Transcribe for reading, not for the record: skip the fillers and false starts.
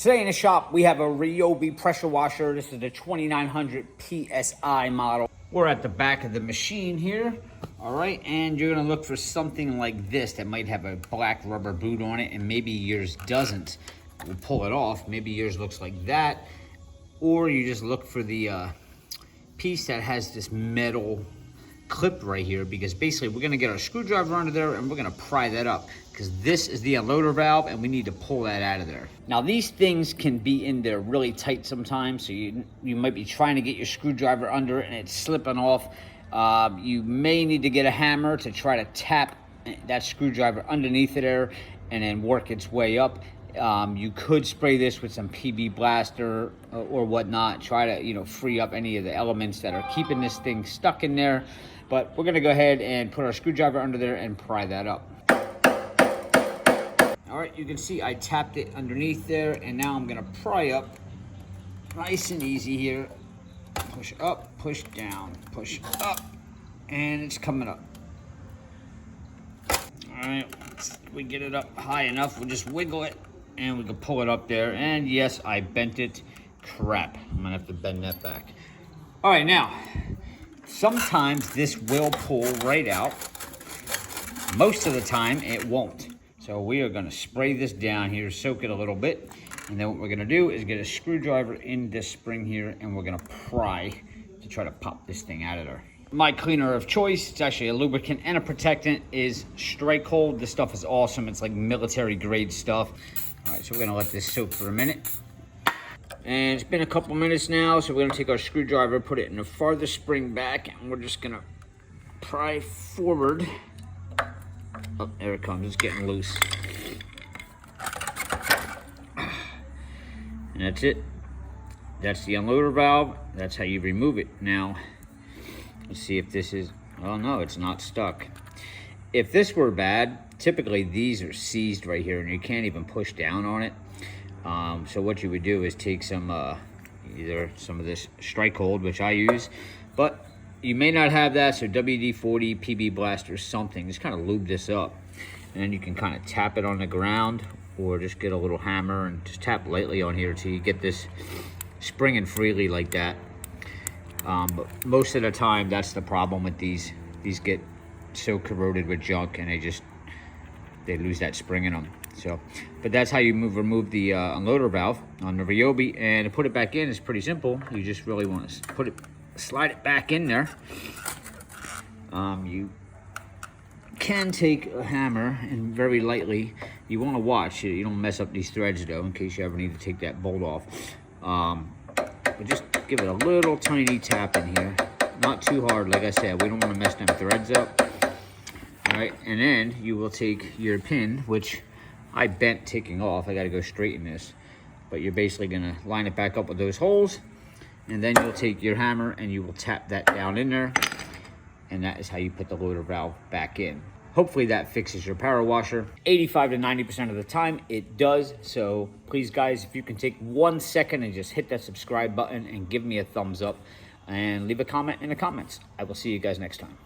Today in the shop, we have a Ryobi pressure washer. This is the 2900 PSI model. We're at the back of the machine here. All right, and you're gonna look for something like this that might have a black rubber boot on it, and maybe yours doesn't. We'll pull it off. Maybe yours looks like that. Or you just look for the piece that has this metal clip right here, because basically we're gonna get our screwdriver under there and we're gonna pry that up, because this is the unloader valve and we need to pull that out of there. Now these things can be in there really tight sometimes, so you might be trying to get your screwdriver under it and it's slipping off. You may need to get a hammer to try to tap that screwdriver underneath it there and then work its way up. You could spray this with some PB Blaster or whatnot, try to free up any of the elements that are keeping this thing stuck in there. But we're gonna go ahead and put our screwdriver under there and pry that up. All right, you can see I tapped it underneath there, and now I'm gonna pry up nice and easy here. Push up, push down, push up, and it's coming up. All right, we get it up high enough, we'll just wiggle it and we can pull it up there. And yes, I bent it. Crap, I'm gonna have to bend that back. All right, now, sometimes this will pull right out. Most of the time it won't. So we are gonna spray this down here, soak it a little bit. And then what we're gonna do is get a screwdriver in this spring here and we're gonna pry to try to pop this thing out of there. My cleaner of choice, it's actually a lubricant and a protectant, is Strike Hold. This stuff is awesome. It's like military grade stuff. All right, so we're gonna let this soak for a minute. And it's been a couple minutes now, so we're gonna take our screwdriver, put it in the farthest spring back, and we're just gonna pry forward. Oh, there it comes, it's getting loose. And that's it. That's the unloader valve. That's how you remove it. Now, let's see if this is, oh no, it's not stuck. If this were bad, typically these are seized right here and you can't even push down on it. So what you would do is take some, either some of this Strike Hold, which I use, but you may not have that, so WD-40, PB Blaster, something. Just kind of lube this up. And then you can kind of tap it on the ground, or just get a little hammer and just tap lightly on here till you get this springing freely like that. But most of the time, that's the problem with these. These get so corroded with junk and they lose that spring in them. So, but that's how you remove the unloader valve on the Ryobi. And to put it back in is pretty simple. You just really want to slide it back in there. You can take a hammer and very lightly, you want to watch you don't mess up these threads though, in case you ever need to take that bolt off. But just give it a little tiny tap in here, not too hard. Like I said, we don't want to mess them threads up. All right, and then you will take your pin, which I bent taking off. I got to go straighten this, but you're basically gonna line it back up with those holes, and then you'll take your hammer and you will tap that down in there, and that is how you put the loader valve back in. Hopefully that fixes your power washer. 85 to 90% of the time it does. So please guys, if you can take 1 second and just hit that subscribe button and give me a thumbs up and leave a comment in the comments. I will see you guys next time.